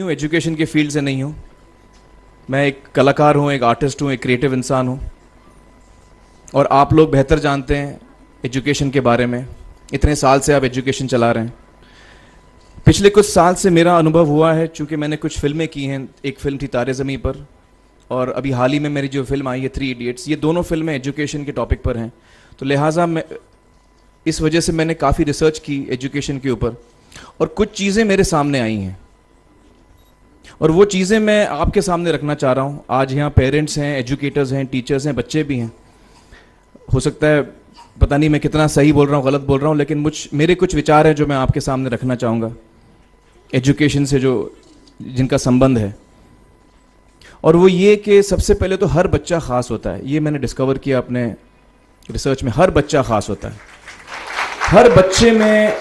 हूँ, एजुकेशन के फील्ड से नहीं हूँ। मैं एक कलाकार हूँ, एक आर्टिस्ट हूँ, एक क्रिएटिव इंसान हूँ। और आप लोग बेहतर जानते हैं एजुकेशन के बारे में। इतने साल से आप एजुकेशन चला रहे हैं। पिछले कुछ साल से मेरा अनुभव हुआ है, चूँकि मैंने कुछ फिल्में की हैं। एक फिल्म थी तारे ज़मीं पर, और अभी हाल ही में मेरी जो फिल्म आई है 3 इडियट्स, ये दोनों फिल्में एजुकेशन के टॉपिक पर हैं। तो लिहाजा मैं इस वजह से मैंने काफ़ी रिसर्च की एजुकेशन के ऊपर, और कुछ चीज़ें मेरे सामने आई हैं और वो चीज़ें मैं आपके सामने रखना चाह रहा हूँ। आज यहाँ पेरेंट्स हैं, एजुकेटर्स हैं, टीचर्स हैं, बच्चे भी हैं। हो सकता है पता नहीं मैं कितना सही बोल रहा हूँ, गलत बोल रहा हूँ, लेकिन मेरे कुछ विचार हैं जो मैं आपके सामने रखना चाहूँगा एजुकेशन से जो जिनका संबंध है। और वो ये कि सबसे पहले तो हर बच्चा ख़ास होता है। ये मैंने डिस्कवर किया अपने रिसर्च में। हर बच्चा ख़ास होता है। हर बच्चे में,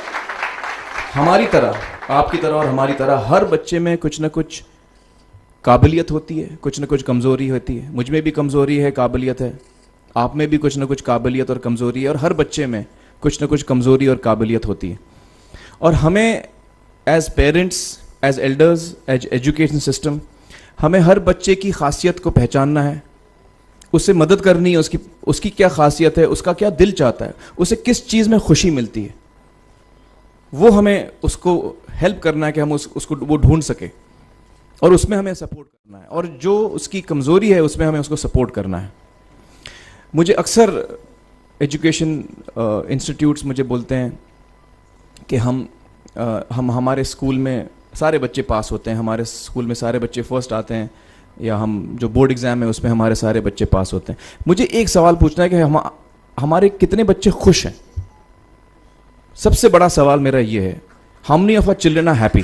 हमारी तरह, आपकी तरह और हमारी तरह, हर बच्चे में कुछ ना कुछ काबिलियत होती है, कुछ ना कुछ कमज़ोरी होती है। मुझ में भी कमज़ोरी है, काबिलियत है। आप में भी कुछ ना कुछ काबिलियत और कमज़ोरी है, और हर बच्चे में कुछ ना कुछ कमज़ोरी और काबिलियत होती है। और हमें as parents, as elders, as education system, हमें हर बच्चे की खासियत को पहचानना है, उससे मदद करनी है। उसकी क्या खासियत है, उसका क्या दिल चाहता है, उसे किस चीज़ में खुशी मिलती है, वो हमें उसको हेल्प करना है कि हम उसको वो ढूंढ सके, और उसमें हमें सपोर्ट करना है। और जो उसकी कमज़ोरी है उसमें हमें उसको सपोर्ट करना है। मुझे अक्सर एजुकेशन इंस्टीट्यूट्स मुझे बोलते हैं कि हम हमारे स्कूल में सारे बच्चे पास होते हैं, हमारे स्कूल में सारे बच्चे फर्स्ट आते हैं, या हम जो बोर्ड एग्ज़ाम है उसमें हमारे सारे बच्चे पास होते हैं। मुझे एक सवाल पूछना है कि हमारे कितने बच्चे खुश हैं। सबसे बड़ा सवाल मेरा ये है, how many of our children are happy.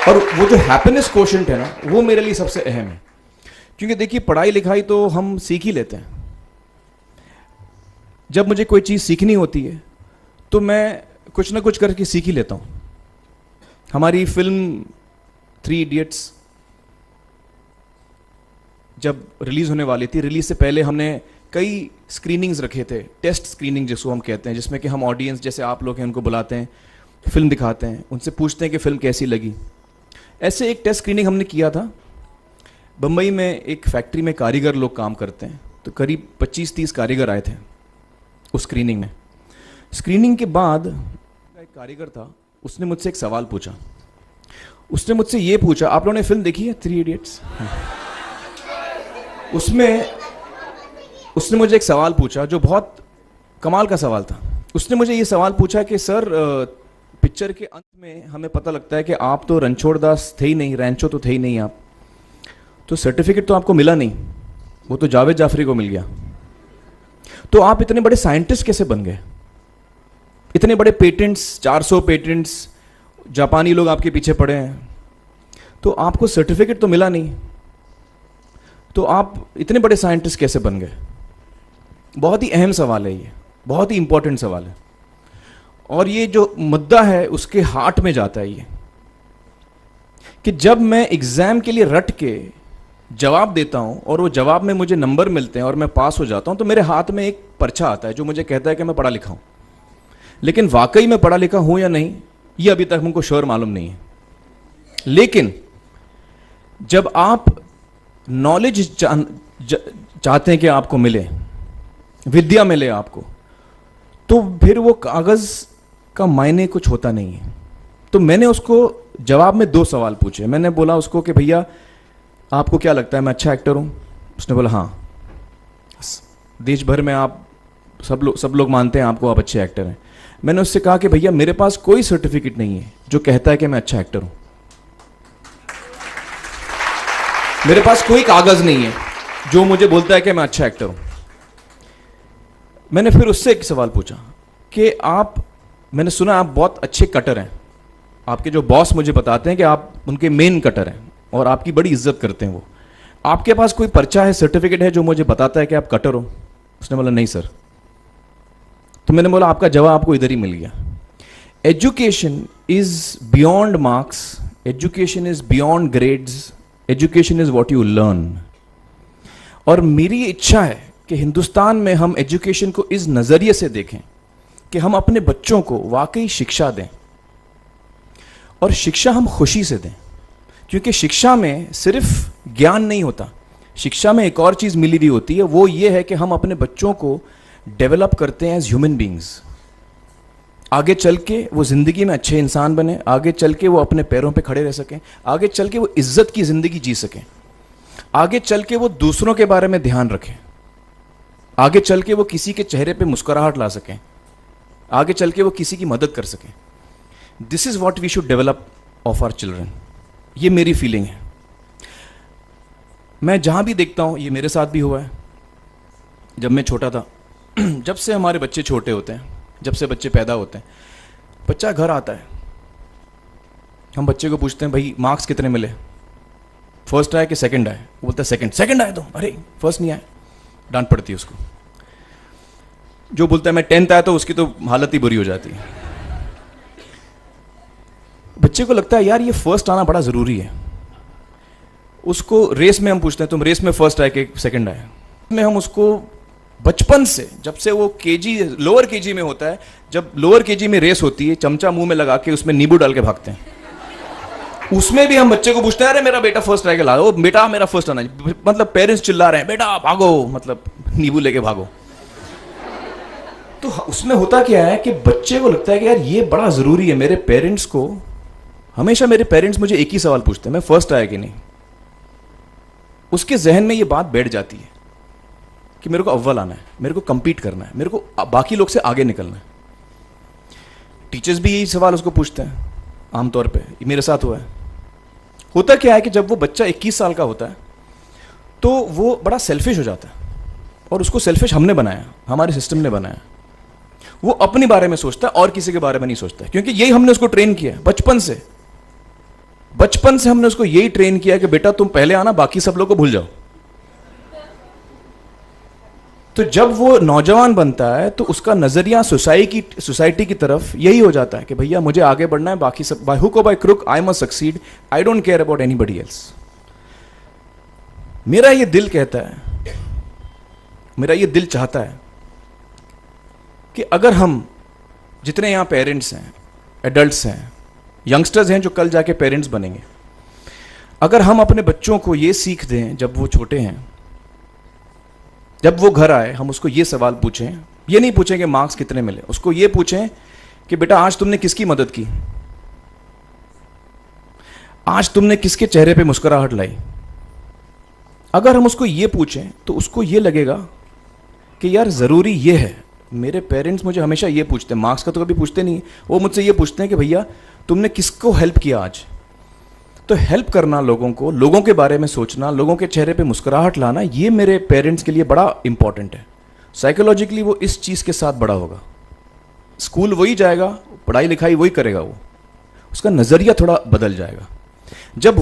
और वो जो हैप्पीनेस कोशेंट है ना, वो मेरे लिए सबसे अहम है। क्योंकि देखिए, पढ़ाई लिखाई तो हम सीख ही लेते हैं। जब मुझे कोई चीज़ सीखनी होती है तो मैं कुछ ना कुछ करके सीख ही लेता हूँ। हमारी फिल्म 3 इडियट्स जब रिलीज़ होने वाली थी, रिलीज़ से पहले हमने कई स्क्रीनिंग्स रखे थे, टेस्ट स्क्रीनिंग जिसको हम कहते हैं, जिसमें कि हम ऑडियंस, जैसे आप लोग हैं, उनको बुलाते हैं, फिल्म दिखाते हैं, उनसे पूछते हैं कि फ़िल्म कैसी लगी। ऐसे एक टेस्ट स्क्रीनिंग हमने किया था। बम्बई में एक फैक्ट्री में कारीगर लोग काम करते हैं, तो करीब 25-30 कारीगर आए थे उस स्क्रीनिंग में। स्क्रीनिंग के बाद एक कारीगर था, उसने मुझसे एक सवाल पूछा। उसने मुझसे ये पूछा, आप लोगों ने फिल्म देखी है 3 इडियट्स? उसमें उसने मुझे एक सवाल पूछा जो बहुत कमाल का सवाल था। उसने मुझे ये सवाल पूछा कि सर, पिक्चर के अंत में हमें पता लगता है कि आप तो रणछोड़ दास थे ही नहीं, रैंचो तो थे ही नहीं आप, तो सर्टिफिकेट तो आपको मिला नहीं, वो तो जावेद जाफरी को मिल गया। तो आप इतने बड़े साइंटिस्ट कैसे बन गए? इतने बड़े पेटेंट्स, 400 पेटेंट्स, जापानी लोग आपके पीछे पड़े हैं, तो आपको सर्टिफिकेट तो मिला नहीं, तो आप इतने बड़े साइंटिस्ट कैसे बन गए? बहुत ही अहम सवाल है ये, बहुत ही इंपॉर्टेंट सवाल है। और ये जो मुद्दा है उसके हार्ट में जाता है ये, कि जब मैं एग्जाम के लिए रट के जवाब देता हूं और वो जवाब में मुझे नंबर मिलते हैं और मैं पास हो जाता हूं, तो मेरे हाथ में एक पर्चा आता है जो मुझे कहता है कि मैं पढ़ा लिखा हूं। लेकिन वाकई मैं पढ़ा लिखा हूं या नहीं, ये अभी तक हमको श्योर मालूम नहीं है। लेकिन जब आप नॉलेज चाहते हैं कि आपको मिले, विद्या मिले आपको, तो फिर वो कागज का मायने कुछ होता नहीं है। तो मैंने उसको जवाब में 2 सवाल पूछे। मैंने बोला उसको कि भैया, आपको क्या लगता है मैं अच्छा एक्टर हूं? उसने बोला हाँ, देश भर में आप सब लोग मानते हैं आपको, आप अच्छे एक्टर हैं। मैंने उससे कहा कि भैया, मेरे पास कोई सर्टिफिकेट नहीं है जो कहता है कि मैं अच्छा एक्टर हूं। मेरे पास कोई कागज नहीं है जो मुझे बोलता है कि मैं अच्छा एक्टर हूं। मैंने फिर उससे एक सवाल पूछा कि मैंने सुना आप बहुत अच्छे कटर हैं, आपके जो बॉस मुझे बताते हैं कि आप उनके मेन कटर हैं और आपकी बड़ी इज्जत करते हैं वो। आपके पास कोई पर्चा है, सर्टिफिकेट है जो मुझे बताता है कि आप कटर हो? उसने बोला नहीं सर। तो मैंने बोला आपका जवाब आपको इधर ही मिल गया। Education is beyond marks, education is beyond grades, education is what you learn. और मेरी इच्छा है कि हिंदुस्तान में हम एजुकेशन को इस नज़रिए से देखें कि हम अपने बच्चों को वाकई शिक्षा दें, और शिक्षा हम खुशी से दें। क्योंकि शिक्षा में सिर्फ ज्ञान नहीं होता, शिक्षा में एक और चीज़ मिली हुई होती है, वो ये है कि हम अपने बच्चों को डेवलप करते हैं एज ह्यूमन बींग्स। आगे चल के वो ज़िंदगी में अच्छे इंसान बने, आगे चल के वो अपने पैरों पे खड़े रह सकें, आगे चल के वो इज्जत की ज़िंदगी जी सकें, आगे चल के वो दूसरों के बारे में ध्यान रखें, आगे चल के वो किसी के चेहरे पे मुस्कुराहट ला सकें, आगे चल के वो किसी की मदद कर सकें। This is what we should develop of our children. ये मेरी फीलिंग है। मैं जहाँ भी देखता हूँ, ये मेरे साथ भी हुआ है जब मैं छोटा था। जब से हमारे बच्चे छोटे होते हैं, जब से बच्चे पैदा होते हैं, बच्चा घर आता है, हम बच्चे को पूछते हैं भाई मार्क्स कितने मिले, फर्स्ट आए कि सेकंड आए? वो बोलता है सेकंड। सेकंड आए तो अरे फर्स्ट नहीं आए, डांट पड़ती है उसको। जो बोलता है मैं 10th आया तो उसकी तो हालत ही बुरी हो जाती है। बच्चे को लगता है यार ये फर्स्ट आना बड़ा ज़रूरी है। उसको रेस में हम पूछते हैं तुम रेस में फर्स्ट आए कि सेकंड आए? में हम उसको बचपन से, जब से वो केजी लोअर केजी में होता है, जब लोअर केजी में रेस होती है, चमचा मुंह में लगा के उसमें नींबू डाल के भागते हैं। उसमें भी हम बच्चे को पूछते हैं अरे मेरा बेटा फर्स्ट आएगा, ला दो बेटा मेरा फर्स्ट आना। मतलब पेरेंट्स चिल्ला रहे हैं बेटा भागो, मतलब नींबू लेके भागो। तो उसमें होता क्या है कि बच्चे को लगता है कि यार ये बड़ा जरूरी है। मेरे पेरेंट्स को हमेशा, मेरे पेरेंट्स मुझे एक ही सवाल पूछते हैं, मैं फर्स्ट आया कि नहीं। उसके जहन में ये बात बैठ जाती है कि मेरे को अव्वल आना है, मेरे को कंपीट करना है, मेरे को बाकी लोग से आगे निकलना है। टीचर्स भी यही सवाल उसको पूछते हैं आमतौर पे। ये मेरे साथ हुआ है। होता क्या है कि जब वो बच्चा 21 साल का होता है तो वो बड़ा सेल्फिश हो जाता है, और उसको सेल्फिश हमने बनाया, हमारे सिस्टम ने बनाया। वो अपने बारे में सोचता है और किसी के बारे में नहीं सोचता है, क्योंकि यही हमने उसको ट्रेन किया है बचपन से। बचपन से हमने उसको यही ट्रेन किया कि बेटा तुम पहले आना, बाकी सब लोग को भूल जाओ। तो जब वो नौजवान बनता है तो उसका नजरिया सोसाइटी की तरफ यही हो जाता है कि भैया मुझे आगे बढ़ना है, बाकी सब बाय हुक और by crook I must succeed, I don't care about anybody else. मेरा ये दिल कहता है, मेरा ये दिल चाहता है कि अगर हम जितने यहां पेरेंट्स हैं, एडल्ट्स हैं, यंगस्टर्स हैं जो कल जाके पेरेंट्स बनेंगे, अगर हम अपने बच्चों को ये सीख दें जब वो छोटे हैं, जब वो घर आए हम उसको ये सवाल पूछें, ये नहीं पूछें कि मार्क्स कितने मिले, उसको ये पूछें कि बेटा आज तुमने किसकी मदद की, आज तुमने किसके चेहरे पे मुस्कुराहट लाई। अगर हम उसको ये पूछें तो उसको ये लगेगा कि यार ज़रूरी ये है। मेरे पेरेंट्स मुझे हमेशा ये पूछते हैं, मार्क्स का तो कभी पूछते नहीं, वो मुझसे ये पूछते हैं कि भैया तुमने किसको हेल्प किया आज। तो हेल्प करना लोगों को, लोगों के बारे में सोचना, लोगों के चेहरे पे मुस्कुराहट लाना, ये मेरे पेरेंट्स के लिए बड़ा इंपॉर्टेंट है। साइकोलॉजिकली वो इस चीज़ के साथ बड़ा होगा। स्कूल वही जाएगा, पढ़ाई लिखाई वही करेगा, वो उसका नज़रिया थोड़ा बदल जाएगा। जब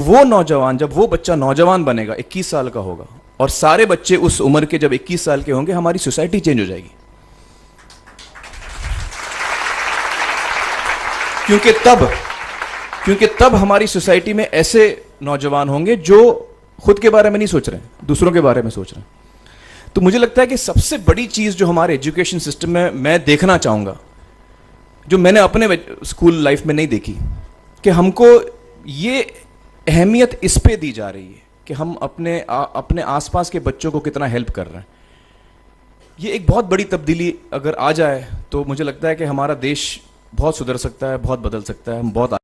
वो बच्चा नौजवान बनेगा, 21 साल का होगा, और सारे बच्चे उस उम्र के जब 21 साल के होंगे, हमारी सोसाइटी चेंज हो जाएगी। क्योंकि तब हमारी सोसाइटी में ऐसे नौजवान होंगे जो खुद के बारे में नहीं सोच रहे हैं, दूसरों के बारे में सोच रहे हैं। तो मुझे लगता है कि सबसे बड़ी चीज़ जो हमारे एजुकेशन सिस्टम में मैं देखना चाहूँगा, जो मैंने अपने स्कूल लाइफ में नहीं देखी, कि हमको ये अहमियत इस पे दी जा रही है कि हम अपने आसपास के बच्चों को कितना हेल्प कर रहे हैं। ये एक बहुत बड़ी तब्दीली अगर आ जाए तो मुझे लगता है कि हमारा देश बहुत सुधर सकता है, बहुत बदल सकता है, हम बहुत